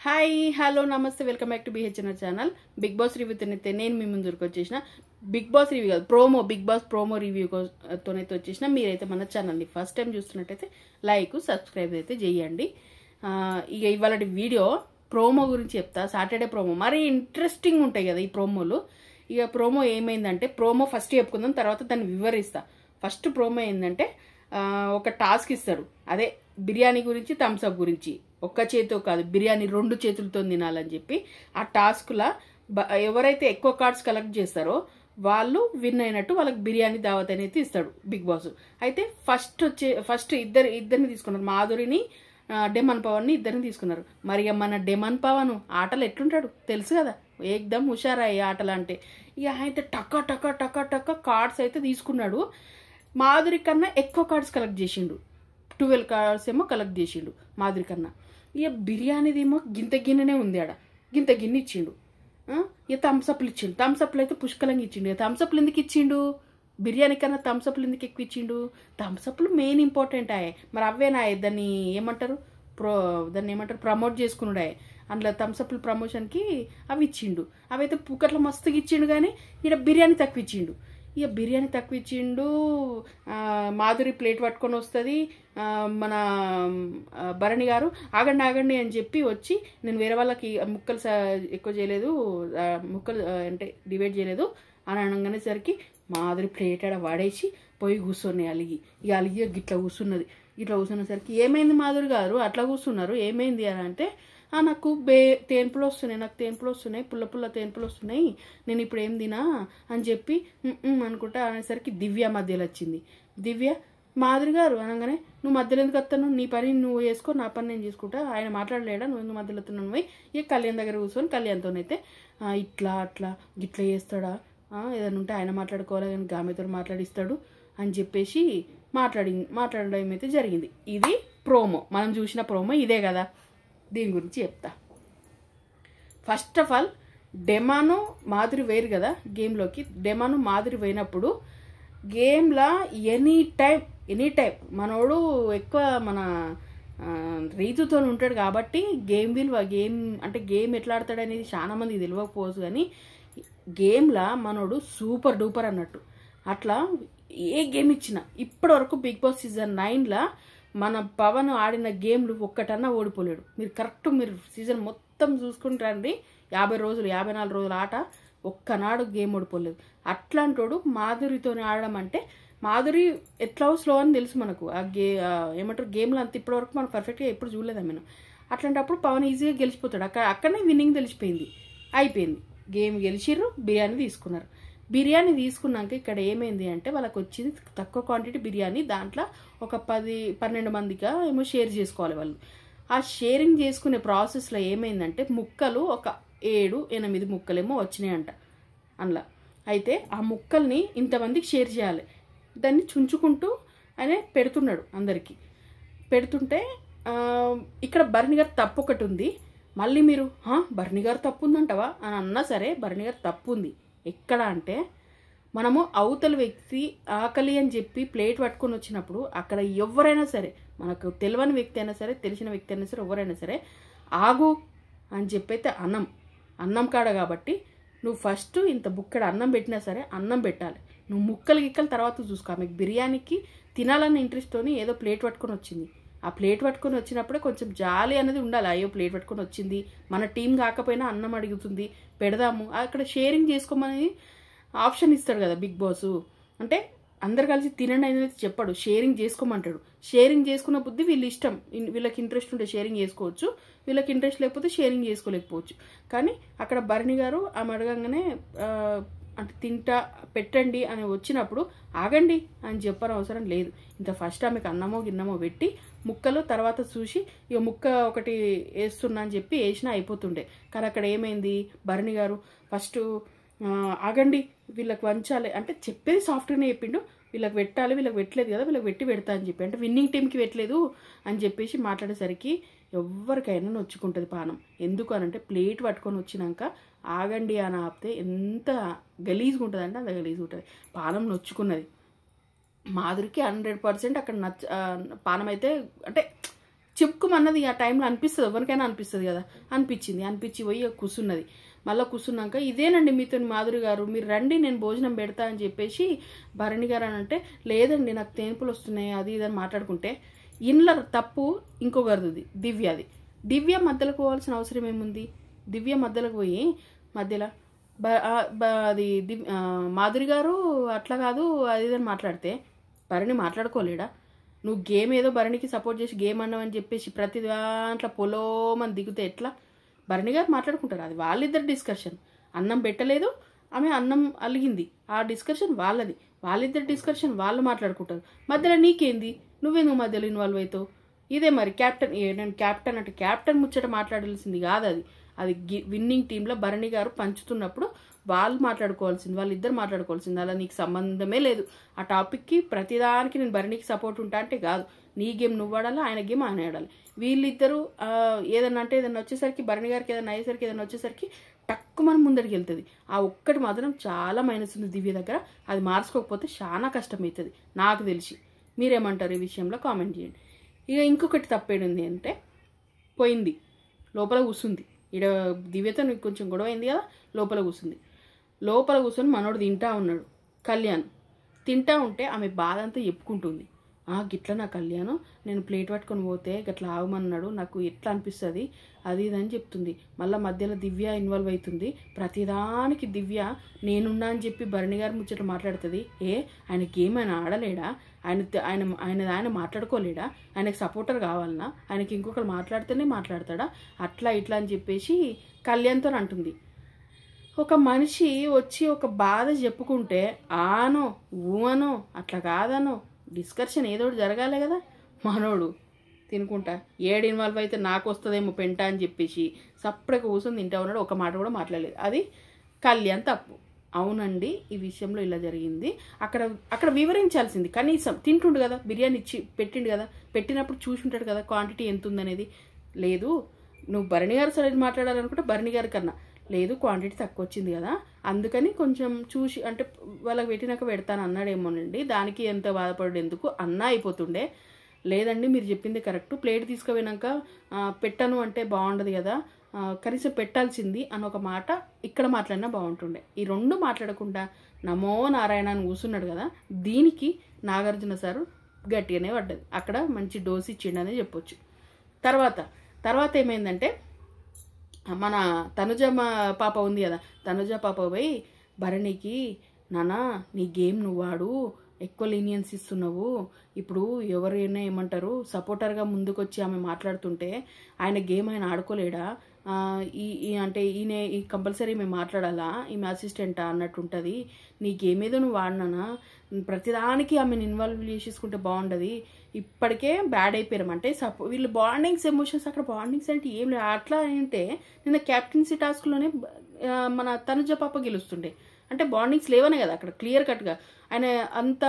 Hi hello నమస్తే welcome back to BHNR channel Big Boss రివ్యూతో అయితే నేను మీ ముందుకు వచ్చేసిన బిగ్ బాస్ రివ్యూ కాదు బిగ్ బాస్ ప్రోమో రివ్యూతోనైతే వచ్చేసిన. మీరైతే మన ఛానల్ని ఫస్ట్ టైం చూస్తున్నట్టయితే లైక్ సబ్స్క్రైబ్ అయితే చేయండి. ఇక ఇవాళ వీడియో ప్రోమో గురించి చెప్తా. సాటర్డే ప్రోమో మరి ఇంట్రెస్టింగ్ ఉంటాయి కదా ఈ ప్రోమోలు. ఇక ప్రోమో ఏమైందంటే ప్రోమో ఫస్ట్ చెప్పుకుందాం, తర్వాత దాన్ని వివరిస్తా. ఫస్ట్ ప్రోమో ఏంటంటే ఒక టాస్క్ ఇస్తాడు, అదే బిర్యానీ గురించి థమ్స్అప్ గురించి. ఒక్క చేతితో కాదు, బిర్యానీ 2 చేతులతో తినాలని చెప్పి ఆ టాస్క్లా ఎవరైతే ఎక్కువ కార్డ్స్ కలెక్ట్ చేస్తారో వాళ్ళు విన్ అయినట్టు వాళ్ళకి బిర్యానీ దావత్ అనేది ఇస్తాడు బిగ్ బాస్. అయితే ఫస్ట్ ఇద్దరిని తీసుకున్నారు, మాధురిని డెమన్ పవన్ని ఇద్దరిని తీసుకున్నారు. మరి మన డెమన్ పవన్ ఆటలు ఎట్లుంటాడు తెలుసు కదా, ఏకదమ్ హుషారా ఈ ఆటలు అంటే. ఇక అయితే టక్క టక్క టక్క టక్క కార్డ్స్ అయితే తీసుకున్నాడు. మాధురి కన్నా ఎక్కువ కార్డ్స్ కలెక్ట్ చేసిండు, 12 కార్డ్స్ ఏమో కలెక్ట్ చేసిండు మాధురి కన్నా. ఇక బిర్యానీదేమో గింత గిన్నెనే ఉంది, ఆడ గింత గిన్నె ఇచ్చిండు. ఇక థమ్స్అప్లు ఇచ్చిండు, థమ్స్అప్లు అయితే పుష్కలంగా ఇచ్చిండు. ఇక థమ్స్అప్లు ఎందుకు ఇచ్చిండు, బిర్యానీ కన్నా థమ్స్అప్లు ఎందుకు ఎక్కువ ఇచ్చిండు? థమ్స్అప్లు మెయిన్ ఇంపార్టెంట్ అయ్యాయి, మరి అవేనాయే దాన్ని ఏమంటారు ప్రమోట్ చేసుకున్నాడే. అందులో థమ్స్అప్లు ప్రమోషన్కి అవి ఇచ్చిండు. అవి అయితే పుక్కట్లో మస్తుగా ఇచ్చిండు, కానీ ఇక్కడ బిర్యానీ తక్కువ ఇచ్చిండు. ఇక బిర్యానీ తక్కువ ఇచ్చిండు. మాధురి ప్లేట్ పట్టుకొని వస్తుంది, మన భరణి గారు ఆగండి ఆగండి అని చెప్పి వచ్చి, నేను వేరే వాళ్ళకి ముక్కలు ఎక్కువ చేయలేదు, ముక్కలు అంటే డివైడ్ చేయలేదు అని అనగానేసరికి మాధురి ప్లేట్ ఆడ వాడేసి పోయి కూర్చొని అలిగి గిట్లా కూర్చున్నది. ఇట్లా కూర్చునేసరికి ఏమైంది మాధురి గారు అట్లా కూర్చున్నారు, ఏమైంది అని అంటే, నాకు తేన్పులు వస్తున్నాయి, పుల్ల తేన్పులు వస్తున్నాయి, నేను ఇప్పుడు ఏం తినా అని చెప్పి అనుకుంటా అనేసరికి దివ్య మధ్యలో వచ్చింది. దివ్య మాధురి గారు అనగానే, నువ్వు మధ్యలో ఎందుకు వస్తాను, నీ పని నువ్వు చేసుకో, నా పని నేను చేసుకుంటా, ఆయన మాట్లాడలేడా, నువ్వు ఎందుకు మధ్యలో వస్తున్నావు పోయి. ఇక కళ్యాణ్ దగ్గర కూర్చొని కళ్యాణ్తోనైతే గిట్లా చేస్తాడా, ఏదైనా ఉంటే ఆయన మాట్లాడుకోవాలి కానీ గామెతో మాట్లాడిస్తాడు అని చెప్పేసి మాట్లాడడం అయితే జరిగింది. ఇది ప్రోమో, మనం చూసిన ప్రోమో ఇదే కదా. దీని గురించి చెప్తా. ఫస్ట్ ఆఫ్ ఆల్ డెమాను మాధురి వేరు కదా గేమ్లోకి. డెమాను మాధురి పోయినప్పుడు గేమ్లా ఎనీ టైం మనోడు ఎక్కువ మన రీతుతో ఉంటాడు కాబట్టి గేమ్ గేమ్ ఎట్లా ఆడతాడు అనేది చాలా మందికి తెలియకపోవచ్చు, కానీ గేమ్లా మనోడు సూపర్ డూపర్ అన్నట్టు. అట్లా ఏ గేమ్ ఇచ్చినా ఇప్పటి వరకు బిగ్ బాస్ సీజన్ 9లా మన పవన్ ఆడిన గేమ్లు ఒక్కటన్నా ఓడిపోలేడు. మీరు సీజన్ మొత్తం చూసుకుంటారండి, 50 రోజులు 54 రోజుల ఆట ఒక్కనాడు గేమ్ ఓడిపోలేదు. అట్లాంటోడు మాధురితోనే ఆడడం అంటే, మాధురి ఎట్లా స్లో అని తెలుసు మనకు. గేమ్లో అంత ఇప్పటివరకు మనం పర్ఫెక్ట్గా ఎప్పుడు చూడలేదు మనం. అట్లాంటప్పుడు పవన్ ఈజీగా గెలిచిపోతాడు. అక్కడనే విన్నింగ్ తెలిసిపోయింది, అయిపోయింది. గేమ్ గెలిచిర్రు, బిర్యానీ తీసుకున్నారు. బిర్యానీ తీసుకున్నాక ఇక్కడ ఏమైంది అంటే, వాళ్ళకి వచ్చింది తక్కువ క్వాంటిటీ బిర్యానీ, దాంట్లో ఒక 10-12 మందిగా ఏమో షేర్ చేసుకోవాలి వాళ్ళు. ఆ షేరింగ్ చేసుకునే ప్రాసెస్లో ఏమైందంటే ముక్కలు ఒక 7-8 ముక్కలేమో వచ్చినాయంట అందులో. అయితే ఆ ముక్కల్ని ఇంతమందికి షేర్ చేయాలి, దాన్ని చుంచుకుంటూ ఆయన పెడుతున్నాడు అందరికీ. పెడుతుంటే ఇక్కడ భరణి గారు తప్పు ఒకటి ఉంది. మళ్ళీ మీరు భరణి గారు తప్పు ఉందంటవా అని అన్నా సరే, భరణి గారు తప్పు ఉంది. ఎక్కడ అంటే, మనము అవతల వ్యక్తి ఆకలి అని చెప్పి ప్లేట్ పట్టుకొని వచ్చినప్పుడు అక్కడ ఎవరైనా సరే, మనకు తెలియని వ్యక్తి అయినా సరే తెలిసిన వ్యక్తి అయినా సరే ఎవరైనా సరే ఆగు అని చెప్పైతే అన్నం కాడ కాబట్టి నువ్వు ఫస్ట్ ఇంత బుక్కడ అన్నం పెట్టినా సరే అన్నం పెట్టాలి. నువ్వు ముక్కలు తర్వాత చూసుకో. ఆమెకు బిర్యానీకి తినాలన్న ఇంట్రెస్ట్తోని ఏదో ప్లేట్ పట్టుకొని వచ్చింది. ఆ ప్లేట్ పట్టుకొని వచ్చినప్పుడే కొంచెం జాలి అనేది ఉండాలి. అయ్యో ప్లేట్ పట్టుకొని వచ్చింది, మన టీం కాకపోయినా అన్నం అడుగుతుంది, పెడదాము, అక్కడ షేరింగ్ చేసుకోమని ఆప్షన్ ఇస్తాడు కదా బిగ్ బాస్. అంటే అందరు కలిసి తినండి అనేది చెప్పాడు, షేరింగ్ చేసుకోమంటాడు. షేరింగ్ చేసుకున్న బుద్ధి వీళ్ళ ఇష్టం, వీళ్ళకి ఇంట్రెస్ట్ ఉంటే షేరింగ్ చేసుకోవచ్చు, వీళ్ళకి ఇంట్రెస్ట్ లేకపోతే షేరింగ్ చేసుకోలేకపోవచ్చు. కానీ అక్కడ భరణి గారు ఆమె అడగంగానే అంటే పెట్టండి అని వచ్చినప్పుడు ఆగండి అని చెప్పని అవసరం లేదు. ఇంకా ఫస్ట్ ఆమెకు అన్నమో గిన్నమో పెట్టి ముక్కలు తర్వాత చూసి ఇక ముక్క ఒకటి వేస్తున్నా అని చెప్పి వేసినా అయిపోతుండే. కానీ అక్కడ ఏమైంది, భరణి గారు ఫస్ట్ ఆగండి వీళ్ళకి వంచాలి అంటే చెప్పేది సాఫ్ట్గానే చెప్పిండు, వీళ్ళకి పెట్టాలి, వీళ్ళకి పెట్టలేదు కదా, వీళ్ళకి పెడతా అని చెప్పి, అంటే విన్నింగ్ టీంకి పెట్టలేదు అని చెప్పేసి మాట్లాడేసరికి ఎవరికైనా నొచ్చుకుంటుంది పానం. ఎందుకు అనంటే ప్లేట్ పట్టుకొని వచ్చినాక ఆగండి అని ఆపితే ఎంత గలీజ్గా ఉంటుంది అంటే అంత గలీజ్గా ఉంటుంది. పానం నొచ్చుకున్నది మాధురికి 100% అక్కడ పానం అయితే అంటే చెప్పుకోమన్నది ఆ టైంలో అనిపిస్తుంది, ఎవరికైనా అనిపిస్తుంది కదా, అనిపించి పోయి కూర్చున్నది. మళ్ళీ కూర్చున్నాక ఇదేనండి మీతో మాధురి గారు, మీరు రండి నేను భోజనం పెడతా అని చెప్పేసి భరణి గారు అని అంటే, లేదండి నాకు తేన్పులు వస్తున్నాయి అది ఇదని మాట్లాడుకుంటే, ఇంట్లో తప్పు ఇంకొకరిది దివ్య మధ్యలోకి పోవాల్సిన అవసరం ఏముంది? దివ్య మధ్యలోకి పోయి మధ్యలో అది మాధురి గారు అట్లా కాదు అది ఇదని మాట్లాడితే భరణి మాట్లాడుకోలేడా? నువ్వు గేమ్ ఏదో భరణికి సపోర్ట్ చేసి గేమ్ అన్నావని చెప్పేసి ప్రతి దాంట్లో పొలోమని దిగితే ఎట్లా? భరణి గారు మాట్లాడుకుంటారు, అది వాళ్ళిద్దరు డిస్కషన్. అన్నం పెట్టలేదు, ఆమె అన్నం అలిగింది, ఆ డిస్కషన్ వాళ్ళది, వాళ్ళిద్దరు డిస్కషన్ వాళ్ళు మాట్లాడుకుంటారు. మధ్యలో నీకేంది? నువ్వెందుకు మధ్యలో ఇన్వాల్వ్ అవుతావు? ఇదే మరి క్యాప్టెన్, నేను క్యాప్టెన్ అంటే క్యాప్టెన్ ముచ్చట మాట్లాడాల్సింది కాదు, అది విన్నింగ్ టీంలో భరణి గారు పంచుతున్నప్పుడు వాళ్ళు మాట్లాడుకోవాల్సింది, వాళ్ళిద్దరు మాట్లాడుకోవాల్సింది. అలా నీకు సంబంధమే లేదు ఆ టాపిక్కి. ప్రతిదానికి నేను భరణికి సపోర్ట్ ఉంటా అంటే కాదు, నీ గేమ్ నువ్వు ఆడాలి, ఆయన గేమ్ ఆయన ఆడాలి. వీళ్ళిద్దరూ ఏదన్నా అంటే ఏదన్నా వచ్చేసరికి, భరణి గారికి ఏదైనా అయ్యేసరికి, ఏదైనా వచ్చేసరికి టక్కు మనం ముందడికి వెళ్తుంది. ఆ ఒక్కటి మాత్రం చాలా మైనస్ ఉంది దివ్య దగ్గర, అది మార్చుకోకపోతే చాలా కష్టమవుతుంది నాకు తెలిసి. మీరేమంటారు ఈ విషయంలో కామెంట్ చేయండి. ఇక ఇంకొకటి తప్పేడింది అంటే, పోయింది లోపల కూర్చుంది, ఈడ దివ్యతో నీకు కొంచెం గొడవ అయింది కదా, లోపల కూర్చొని మనోడు తింటా ఉన్నాడు. కళ్యాణ్ తింటా ఉంటే ఆమె బాధ అంతా చెప్పుకుంటుంది. గిట్ల నా కళ్యాణం, నేను ప్లేట్ పట్టుకొని పోతే గట్లా ఆగమన్నాడు, నాకు ఎట్లా అనిపిస్తుంది అది ఇదని చెప్తుంది. మళ్ళీ మధ్యలో దివ్య ఇన్వాల్వ్ అవుతుంది. ప్రతిదానికి దివ్య నేనున్నా అని చెప్పి భరణి గారి ముచ్చట మాట్లాడుతుంది. ఆయనకి ఏమైనా ఆడలేడా? ఆయన మాట్లాడుకోలేడా? ఆయనకు సపోర్టర్ కావాలన్నా? ఆయనకి ఇంకొకరు మాట్లాడితేనే మాట్లాడతాడా? అట్లా ఇట్లా అని చెప్పేసి కళ్యాణ్తో అంటుంది. ఒక మనిషి వచ్చి ఒక బాధ చెప్పుకుంటే ఆనో ఊనో అట్లా కాదనో డిస్కషన్ ఏదో జరగాలి కదా. మనోడు తినుకుంటా ఏడు ఇన్వాల్వ్ అయితే నాకు వస్తుందేమో పెంట అని చెప్పేసి సప్పుడగా కూర్చొని తింటా ఉన్నాడు, ఒక మాట కూడా మాట్లాడలేదు. అది కళ్యాణ్ తప్పు. అవునండి ఈ విషయంలో ఇలా జరిగింది, అక్కడ వివరించాల్సింది. కనీసం తింటుండు కదా, బిర్యానీ ఇచ్చి పెట్టిండు కదా, పెట్టినప్పుడు చూసి ఉంటాడు కదా క్వాంటిటీ ఎంత ఉందనేది. లేదు నువ్వు భరణి గారు సరే మాట్లాడాలనుకుంటే భరణి గారి కన్నా లేదు క్వాంటిటీ తక్కువ వచ్చింది కదా, అందుకని కొంచెం చూసి అంటే వాళ్ళకి పెట్టినాక పెడతాను అన్నాడేమోనండి, దానికి ఎంత బాధపడు ఎందుకు అన్నా అయిపోతుండే. లేదండి మీరు చెప్పింది కరెక్ట్, ప్లేట్ తీసుకుపోయినాక పెట్టను అంటే బాగుండదు కదా, కనీసం పెట్టాల్సింది అని ఒక మాట ఇక్కడ మాట్లాడినా బాగుంటుండే. ఈ రెండు మాట్లాడకుండా నమో నారాయణ అని కూర్చున్నాడు కదా, దీనికి నాగార్జున సారు గట్టిగానే పడ్డది. అక్కడ మంచి డోస్ ఇచ్చిండనే చెప్పొచ్చు. తర్వాత ఏమైందంటే, మన తనుజ పాప ఉంది కదా, తనుజ పాప పోయి భరణికి, నానా నీ గేమ్ నువ్వు ఆడు, ఎక్కువ లీనియన్స్ ఇస్తున్నావు, ఇప్పుడు ఎవరైనా ఏమంటారు సపోర్టర్గా ముందుకొచ్చి ఆమె మాట్లాడుతుంటే ఆయన గేమ్ ఆయన ఆడుకోలేడా, అంటే ఈయన కంపల్సరీ మేము మాట్లాడాలా, ఈమె అసిస్టెంటా అన్నట్టు ఉంటుంది, నీ గేమ్ ఏదో నువ్వు ఆడినానా, ప్రతిదానికి ఆమెను ఇన్వాల్వ్ చేసేసుకుంటే బాగుండదు, ఇప్పటికే బ్యాడ్ అయిపోయాం అంటే వీళ్ళు బాండింగ్స్ ఎమోషన్స్, అక్కడ బాండింగ్స్ అంటే ఏం లేదు. అట్లా అంటే నిన్న క్యాప్టెన్సీ టాస్క్లోనే మన తనుజ పాప గెలుస్తుండే, అంటే బాండింగ్స్ లేవనే కదా అక్కడ క్లియర్ కట్గా. ఆయన అంత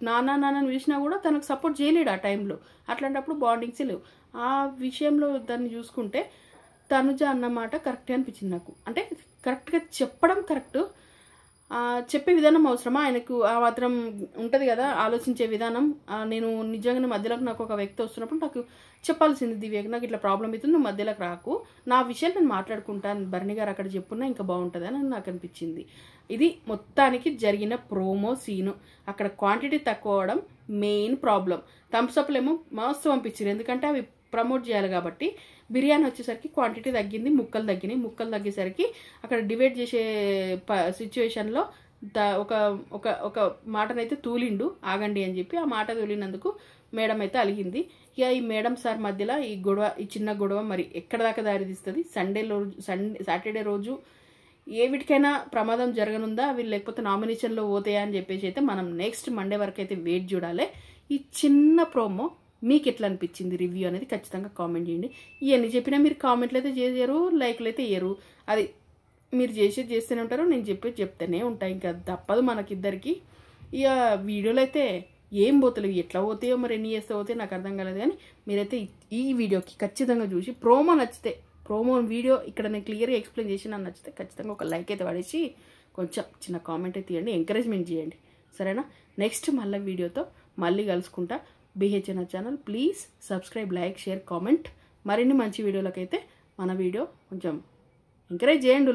నాన్న పిలిచినా కూడా తనకు సపోర్ట్ చేయలేడు ఆ టైంలో, అట్లాంటప్పుడు బాండింగ్సే లేవు. ఆ విషయంలో దాన్ని చూసుకుంటే తనుజ అన్నమాట కరెక్టే అనిపించింది నాకు. అంటే కరెక్ట్గా చెప్పడం కరెక్ట్, చెప్పే విధానం అవసరమా, ఆయనకు ఆ మాత్రం ఉంటుంది కదా ఆలోచించే విధానం. నేను నిజంగానే మధ్యలోకి నాకు ఒక వ్యక్తి వస్తున్నప్పుడు నాకు చెప్పాల్సింది, దివ్యకి నాకు ఇట్లా ప్రాబ్లం అవుతుంది, నువ్వు మధ్యలోకి రాకు, నా విషయాలు నేను మాట్లాడుకుంటాను, భరణి గారు అక్కడ చెప్పున్నా ఇంకా బాగుంటుంది అని నాకు అనిపించింది. ఇది మొత్తానికి జరిగిన ప్రోమో సీను. అక్కడ క్వాంటిటీ తక్కువ అవడం మెయిన్ ప్రాబ్లం. థమ్స్అప్లు ఏమో మస్తు పంపించారు, ఎందుకంటే అవి ప్రమోట్ చేయాలి కాబట్టి. బిర్యానీ వచ్చేసరికి క్వాంటిటీ తగ్గింది, ముక్కలు తగ్గినాయి. ముక్కలు తగ్గేసరికి అక్కడ డివైడ్ చేసే సిచ్యువేషన్లో ఒక ఒక ఒక మాటనైతే తూలిండు, ఆగండి అని చెప్పి. ఆ మాట తూలినందుకు మేడం అయితే అలిగింది. ఇక ఈ మేడం సార్ మధ్యలో ఈ చిన్న గొడవ మరి ఎక్కడ దాకా దారితీస్తుంది. సాటర్డే రోజు ఏ వీటికైనా ప్రమాదం జరగనుందా, వీళ్ళు లేకపోతే నామినేషన్లో పోతాయా అని చెప్పేసి అయితే మనం నెక్స్ట్ మండే వరకు అయితే వెయిట్ చూడాలి. ఈ చిన్న ప్రోమో మీకు ఎట్లా అనిపించింది రివ్యూ అనేది ఖచ్చితంగా కామెంట్ చేయండి. ఇవన్నీ చెప్పినా మీరు కామెంట్లు అయితే చేయరు, లైక్లు అయితే వేయరు, అది మీరు చేస్తూనే ఉంటారు, నేను చెప్తూనే ఉంటాను, ఇంకా తప్పదు మనకిద్దరికి. ఇక వీడియోలు అయితే ఏం పోతలేవు, ఎట్లా పోతాయో మరి ఎన్ని చేస్తే పోతే నాకు అర్థం కాలేదు. కానీ మీరైతే ఈ వీడియోకి ఖచ్చితంగా చూసి ప్రోమో నచ్చితే, ప్రోమో వీడియో ఇక్కడ నేను క్లియర్గా ఎక్స్ప్లెయిన్ చేసి నాకు నచ్చితే ఖచ్చితంగా ఒక లైక్ అయితే పడేసి కొంచెం చిన్న కామెంట్ అయితే ఇవ్వండి, ఎంకరేజ్మెంట్ చేయండి, సరేనా. నెక్స్ట్ మళ్ళీ వీడియోతో మళ్ళీ కలుసుకుంటా. BHNR channel. Please subscribe, like, share, comment. మరిన్ని మంచి వీడియోలకైతే మన వీడియో కొంచెం ఎంకరేజ్ చేయండి.